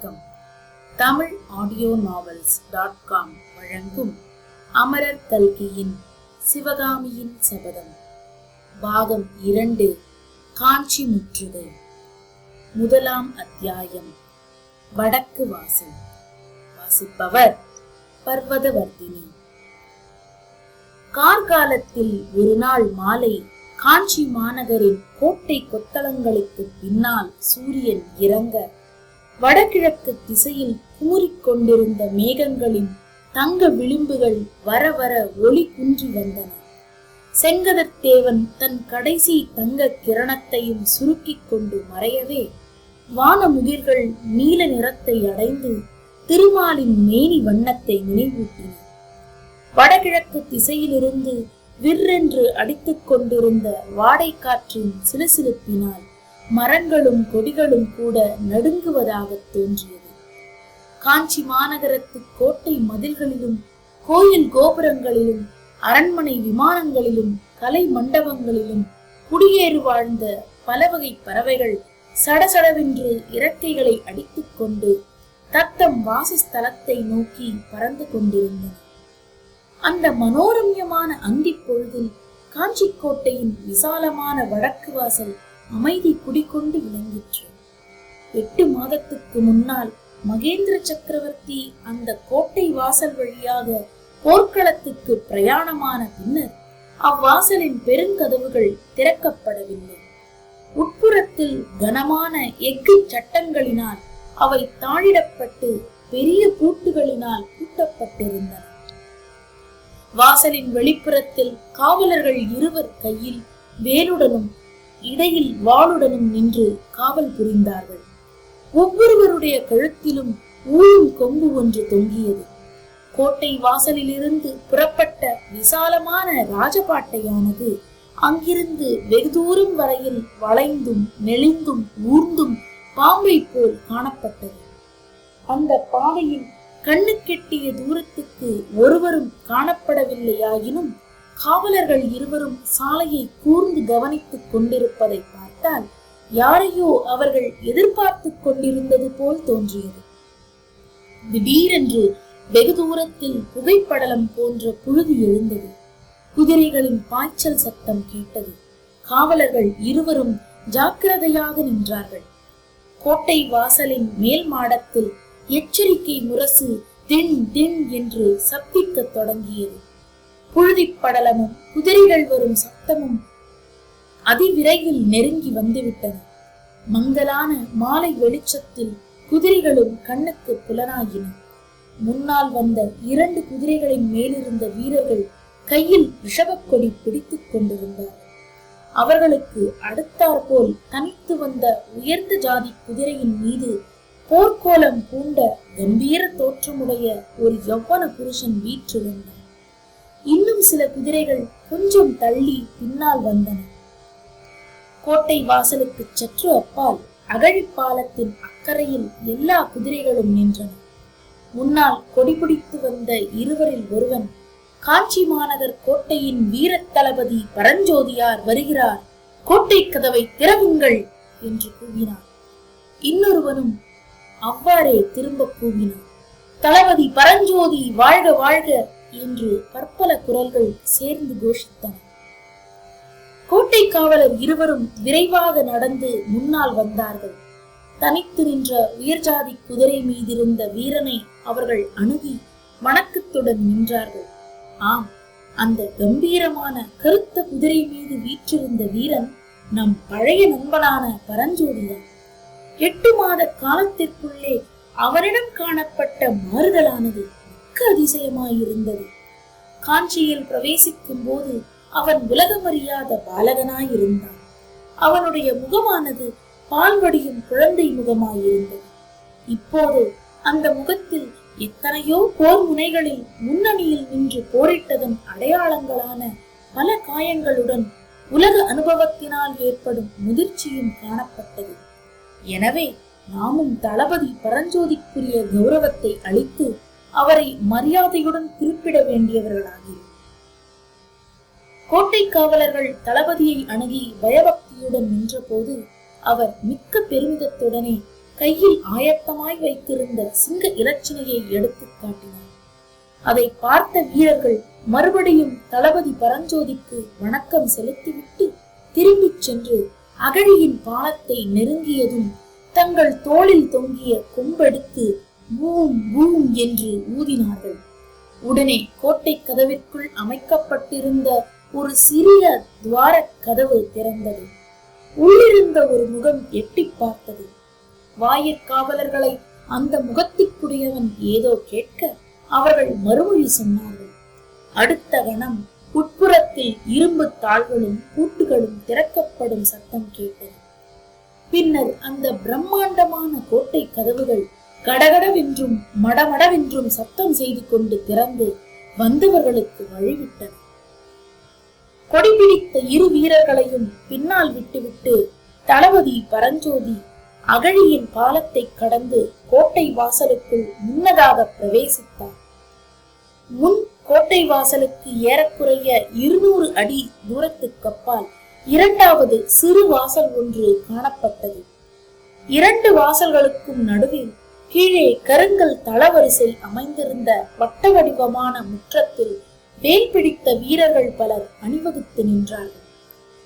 வணக்கம். தமிழ் ஆடியோ நாவல்ஸ்.com வழங்கும் அமரர் கல்கியின் சிவகாமியின் சபதம் பாகம் 2 காஞ்சி முற்றுகை. முதலாம் அத்தியாயம் வடக்கு வாசல். வாசிப்பவர் பர்வதவர்தினி. கார்காலத்தில் ஒரு நாள் மாலை காஞ்சி மாநகரின் கோட்டை கொத்தளங்களுக்கு பின்னால் சூரியன் இறங்க வடகிழக்கு திசையில் கூறிக்கொண்டிருந்த மேகங்களின் தங்க விளிம்புகள் வர வர ஒளி குன்றி வந்தன. செங்கதத்தேவன் தன் கடைசி தங்க கிரணத்தையும் சுருக்கிக் கொண்டு மறையவே வானமுகில்கள் நீல நிறத்தை அடைந்து திருமாலின் மேனி வண்ணத்தை நினைவூட்டின. வடகிழக்கு திசையிலிருந்து விற்றென்று அடித்துக் கொண்டிருந்த வாடை காற்றின் சிலுசிலுப்பினால் மரங்களும் கொடிகளும் கூட நடுங்குவதாக தோன்றியது. காஞ்சி மாநகரத்து கோட்டை மதில்களிலும் கோயில் கோபுரங்களிலும் அரண்மனை விமானங்களிலும் கலை மண்டபங்களிலும் குடியேறு வாழ்ந்த பல வகை பறவைகள் சடசடவென்று இறக்கைகளை அடித்துக் கொண்டு தத்தம் வாசஸ்தலத்தை நோக்கி பறந்து கொண்டிருந்தன. அந்த மனோரம்யமான அந்தி பொழுதில் காஞ்சி கோட்டையின் விசாலமான வடக்கு வாசல் அமைதி குடிகொண்டு விளங்கிற்று. 8 மாதத்துக்கு முன்னால் மகேந்திர சக்கரவர்த்தி அந்த கோட்டை வாசல் வழியாக போர்க்களத்துக்கு பிரயாணமான பின்னர் அவ்வாசலின் பெருங்கதவுகள் திறக்கப்படவில்லை. உட்புறத்தில் கனமான எஃகு சட்டங்களினால் அவை தாழிடப்பட்டு பெரிய பூட்டுகளினால் பூட்டப்பட்டிருந்தன. வாசலின் வெளிப்புறத்தில் காவலர்கள் 2 கையில் வேலுடனும் இடையில் வாளுடனும் நின்று காவல் புரிந்தார்கள். ஒவ்வொருவருடைய கழுத்திலும் ஊழும் கொம்பு ஒன்று தொங்கியது. கோட்டை வாசலிலிருந்து புறப்பட்ட விசாலமான ராஜபாட்டையானது அங்கிருந்து வெகு தூரம் வரையில் வளைந்தும் நெளிந்தும் ஊர்ந்தும் பாம்பை போல் காணப்பட்டது. அந்த பாதையில் கண்ணுக்கெட்டிய தூரத்துக்கு ஒருவரும் காணப்படவில்லையாயினும் காவலர்கள் 2 சாலையை கூர்ந்து கவனித்துக் கொண்டிருப்பதை பார்த்தால் யாரையோ அவர்கள் எதிர்பார்த்து கொண்டிருந்தது போல் தோன்றியது. திடீரென்று வெகு தூரத்தில் புகைப்படலம் போன்ற புழுதி எழுந்தது. குதிரைகளின் பாய்ச்சல் சத்தம் கேட்டது. காவலர்கள் 2 ஜாக்கிரதையாக நின்றார்கள். கோட்டை வாசலின் மேல் மாடத்தில் எச்சரிக்கை முரசு தின் தின் என்று சப்திக்க தொடங்கியது. புழுதி படலமும் குதிரைகள் வரும் சத்தமும் அதிவிரைவில் நெருங்கி வந்துவிட்டன. மங்கலான மாலை வெளிச்சத்தில் குதிரைகளும் கண்ணுக்கு புலனாயின. முன்னால் வந்த 2 குதிரைகளின் மேலிருந்த வீரர்கள் கையில் ரிஷபக்கொடி பிடித்துக் கொண்டிருந்தார்கள். அவர்களுக்கு அடுத்தாற்போல் தனித்து வந்த உயர்ந்த ஜாதி குதிரையின் மீது போர்க்கோலம் பூண்ட கம்பீர தோற்றமுடைய ஒரு யௌவன புருஷன் வீற்றிருந்தார். இன்னும் சில குதிரைகள் கொஞ்சம் தள்ளி பின்னால் வந்தன. கோட்டை வாசலுக்கு சற்று அப்பால் அகழிப்பாலத்தின் அக்கறையில் எல்லா குதிரைகளும் நின்றன. முன்னால் கொடிபிடித்து வந்த 2 ஒருவன், காஞ்சி மாநகர் கோட்டையின் வீர தளபதி பரஞ்சோதியார் வருகிறார், கோட்டை கதவை திறவுங்கள் என்று கூவினார். இன்னொருவனும் அவ்வாறே திரும்ப கூவினார், தளபதி பரஞ்சோதி வாழ்க வாழ்க என்று பற்பல குரல்கள் சேர்ந்து கோஷித்தன. கோட்டை காவலர் 2 விரைவாக நடந்து முன்னால் வந்தார்கள். தனித்து நின்ற உயர்ஜாதி குதிரை மீதிருந்த வீரனை அவர்கள் அணுகி வணக்கத்துடன் நின்றார்கள். ஆம், அந்த கம்பீரமான கருத்த குதிரை மீது வீற்றிருந்த வீரன் நம் பழைய நண்பனான பரஞ்சோதிதான். 8 மாத காலத்திற்குள்ளே அவரிடம் காணப்பட்ட மாறுதலானது மிக்க அதிசயமாயிருந்தது. காஞ்சியில் பிரவேசிக்கும் போது அவன் உலகமறியாத பாலகனாயிருந்தான். அவனுடைய முகமானது பால்வடியும் குழந்தை முகமாயிருந்தது. இப்போது அந்த முகத்தில் எத்தனையோ போர் முனைகளில் முன்னணியில் நின்று போரிட்டதன் அடையாளங்களான பல காயங்களுடன் உலக அனுபவத்தினால் ஏற்படும் முதிர்ச்சியும் காணப்பட்டது. எனவே நாமும் தளபதி பரஞ்சோதிக்குரிய கௌரவத்தை அளித்து அவரை மரியாதையுடன் குறிப்பிட வேண்டியவர்களாகிறோம். கோட்டை காவலர்கள் தளபதியை அணுகி பயபக்தியுடன் நின்றபோது அவர் மிக்க பெருமிதத்துடனே கையில் ஆயத்தமாய் வைத்திருந்த சிங்க இலச்சினையை எடுத்து காட்டினார். அதை பார்த்த வீரர்கள் மறுபடியும் தளபதி பரஞ்சோதிக்கு வணக்கம் செலுத்திவிட்டு திரும்பிச் சென்று அகழியின் பாலத்தை நெருங்கியதும் தங்கள் தோளில் தொங்கிய கொம்பெடுத்து பூம் பூம் என்று ஊதினார்கள். உடனே கோட்டை கதவிற்குள் அமைக்கப்பட்டிருந்த ஒரு சிறிய துவார கதவு திறந்தது. உள்ளிருந்த ஒரு முகம் எட்டி பார்த்தது. வாயிற்காவலர்களை அந்த முகத்திற்குரியவன் ஏதோ கேட்க அவர்கள் மறுமொழி சொன்னார்கள். அடுத்த கணம் உட்புறத்தில் இரும்பு தாள்களும் பூட்டுகளும் திறக்கப்படும் சத்தம் கேட்டது. பின்னர் அந்த பிரம்மாண்டமான கோட்டை கதவுகள் கடகடவென்றும் மடமடவென்றும் சத்தம் செய்து கொண்டு திறந்து வந்தவர்களுக்கு வழிவிட்டன. கொடிபிடித்த இரு வீரர்களையும் பின்னால் விட்டுவிட்டு தளபதி பரஞ்சோதி அகழியின் பாலத்தை கடந்து கோட்டை வாசலுக்குள் முன்னதாக பிரவேசித்தார். முன் கோட்டை வாசலுக்கு ஏறக்குறைய 200 அடி தூரத்துக்கு அப்பால் இரண்டாவது சிறு வாசல் ஒன்று காணப்பட்டது. 2 வாசல்களுக்கும் நடுவில் கீழே கருங்கல் தளவரிசை அமைந்திருந்த வட்ட வடிவமான முற்றத்தில் வேல் பிடித்த வீரர்கள் பலர் அணிவகுத்து நின்றார்கள்.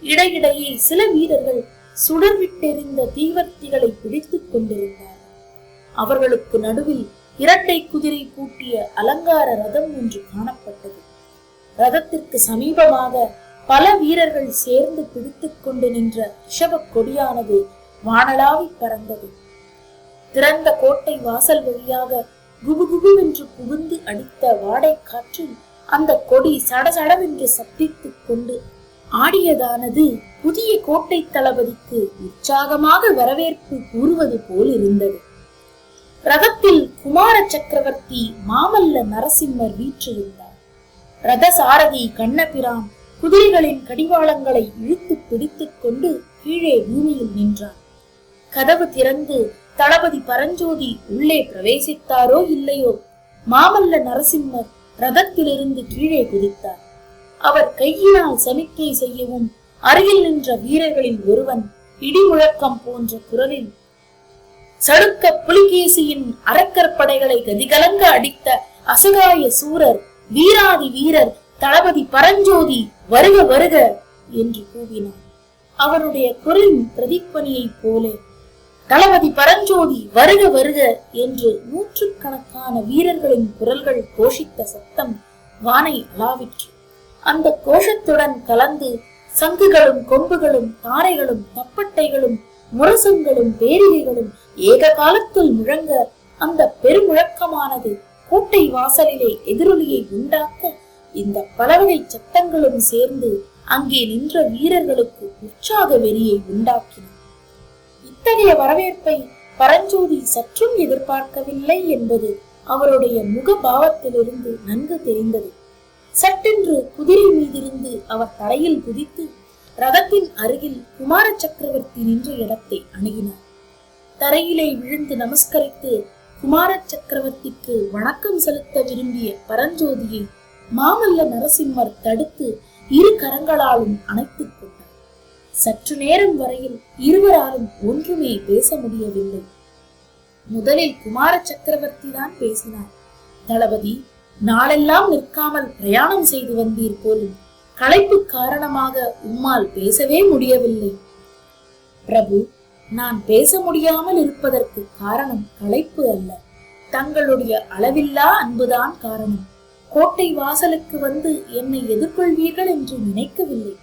இடையிடையே சில வீரர்கள் சுடர்விட்டெறிந்த தீவர்த்திகளை பிடித்துக் கொண்டிருந்தார்கள். அவர்களுக்கு நடுவில் 2 குதிரை பூட்டிய அலங்கார ரதம் ஒன்று காணப்பட்டது. ரதத்திற்கு சமீபமாக பல வீரர்கள் சேர்ந்து பிடித்துக் கொண்டு நின்ற ரிஷப கொடியானது வானளாவி பறந்தது. திறந்த கோட்டை வாசல் வழியாக குபுகுபுவென்று புகுந்து அடித்த வாடை காற்றில் அந்த கொடி சடசடவென்று சப்தித்துக் கொண்டு ஆடியதானது புதிய கோட்டை தளபதிக்கு உற்சாகமாக வரவேற்பு கூறுவது போல் இருந்தது. ரதத்தில் குமார சக்கரவர்த்தி மாமல்ல நரசிம்மர் வீற்றிருந்தார். ரத சாரதி கண்ணபிரான் குதிரைகளின் கடிவாளங்களை இழுத்து பிடித்துக் கொண்டு கீழே பூமியில் நின்றார். கதவு திறந்து தளபதி பரஞ்சோதி உள்ளே பிரவேசித்தாரோ இல்லையோ, மாமல்ல நரசிம்மர் ரதத்திலிருந்து கீழே குதித்தார். அவர் கையினால் சமிக்கை செய்யவும் அருகில் நின்ற வீரர்களில் ஒருவன் இடி முழக்கம் போன்ற குரலில், சடுக்க புலிகேசியின் அரக்கற்படைகளை கதிகலங்க அடித்த அசகாய சூரர் வீராதி வீரர் தளபதி பரஞ்சோதி வருக வருக என்று கூவினார். அவருடைய குரலின் பிரதிப்பனியை போல தளபதி பரஞ்சோதி வருக வருக என்று 100கணக்கான வீரர்களின் குரல்கள் கோஷித்த சத்தம் வானை அளாவிற்று. அந்த கோஷத்துடன் கலந்து சங்குகளும் கொம்புகளும் தாரைகளும் தப்பட்டைகளும் முரசங்களும் பேரிகைகளும் ஏக காலத்தில் முழங்க அந்த பெருமுழக்கமானது கோட்டை வாசலிலே எதிரொலியை உண்டாக்க இந்த பலவகை சத்தங்களும் சேர்ந்து அங்கே நின்ற வீரர்களுக்கு உற்சாக வெறியை உண்டாக்கின. இத்தகைய வரவேற்பை பரஞ்சோதி சற்றும் எதிர்பார்க்கவில்லை என்பது அவருடைய முக பாவத்திலிருந்து நன்கு தெரிந்தது. சட்டென்று குதிரை மீதிருந்து அவர் தரையில் குதித்து ரதத்தின் அருகில் குமார சக்கரவர்த்தி நின்ற இடத்தை அணுகினார். தரையிலே விழுந்து நமஸ்கரித்து குமார சக்கரவர்த்திக்கு வணக்கம் செலுத்த விரும்பிய பரஞ்சோதியை மாமல்ல நரசிம்மர் தடுத்து 2 கரங்களாலும் அணைத்துக் கொண்டார். சற்று நேரம் வரையில் இருவராலும் ஒன்றுமே பேச முடியவில்லை. முதலில் குமார சக்கரவர்த்தி தான் பேசினார். தளபதி, நாளெல்லாம் நிற்காமல் பிரயாணம் செய்து வந்தீர் போலும் களைப்பு காரணமாக உம்மால் பேசவே முடியவில்லை. பிரபு, நான் பேச முடியாமல் இருப்பதற்கு காரணம் களைப்பு அல்ல, தங்களுடைய அளவில்லா அன்புதான் காரணம். கோட்டை வாசலுக்கு வந்து என்னை எதிர்கொள்வீர்கள் என்று நினைக்கவில்லை.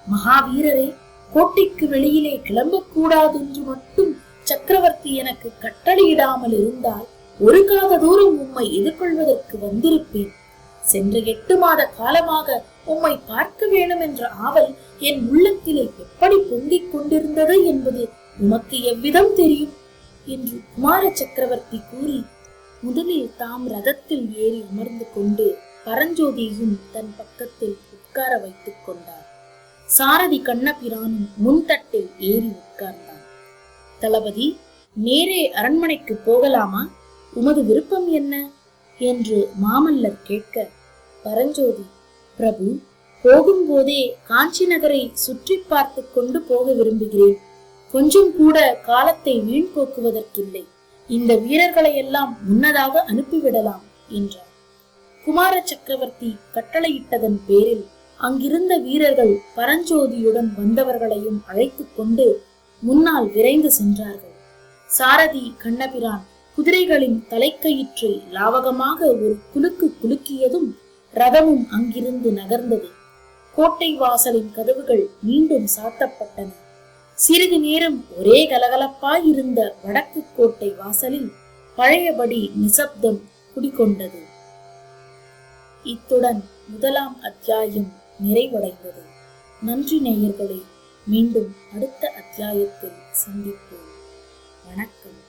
மகாவீரரே, கோட்டைக்கு வெளியிலே கிளம்பக்கூடாது என்று மட்டும் சக்கரவர்த்தி எனக்கு கட்டளையிடாமல் இருந்தால் 1 காத தூரம் உம்மை எதிர்கொள்வதற்கு வந்திருப்பேன். சென்ற 8 மாத காலமாக உம்மை பார்க்க வேண்டும் என்ற ஆவல் என் உள்ளத்திலே எப்படி பொங்கிக் கொண்டிருந்தது என்பது உமக்கு எவ்விதம் தெரியும் என்று குமார சக்கரவர்த்தி கூறி முதலில் தாம் ரதத்தில் ஏறி அமர்ந்து கொண்டு பரஞ்சோதியையும் தன் பக்கத்தில் உட்கார வைத்துக் கொண்டார். சாரதி கண்ணபிரானும் முன்தட்டில் ஏறி உட்கார்ந்தார். தளபதி, நேரே அரண்மனைக்கு போகலாமா? உமது விருப்பம் என்ன என்று மாமல்லர் கேட்க, பரஞ்சோதி, பிரபு, போகும்போதே காஞ்சி நகரை சுற்றி பார்த்து கொண்டு போக விரும்புகிறேன். கொஞ்சம் கூட காலத்தை வீண் போக்குவதற்கில்லை. இந்த வீரர்களை எல்லாம் முன்னதாக அனுப்பிவிடலாம் என்றார். குமார சக்கரவர்த்தி கட்டளையிட்டதன் பேரில் அங்கிருந்த வீரர்கள் பரஞ்சோதியுடன் வந்தவர்களையும் அழைத்துக் கொண்டு முன்னால் விரைந்து சென்றார்கள். சாரதி கண்ணபிரான் குதிரைகளின் தலைக்கயிற்றை லாவகமாக ஒரு குலுக்கு குலுக்கியதும் ரதமும் அங்கிருந்து நகர்ந்தது. கோட்டை வாசலின் கதவுகள் மீண்டும் சாத்தப்பட்டன. சிறிது நேரம் ஒரே கலகலப்பாயிருந்த வடக்கு கோட்டை வாசலில் பழையபடி நிசப்தம் குடிகொண்டது. இத்துடன் முதலாம் அத்தியாயம் நிறைவடைந்தது. நன்றி நேயர்களே, மீண்டும் அடுத்த அத்தியாயத்தில் சந்திப்போம். வணக்கம்.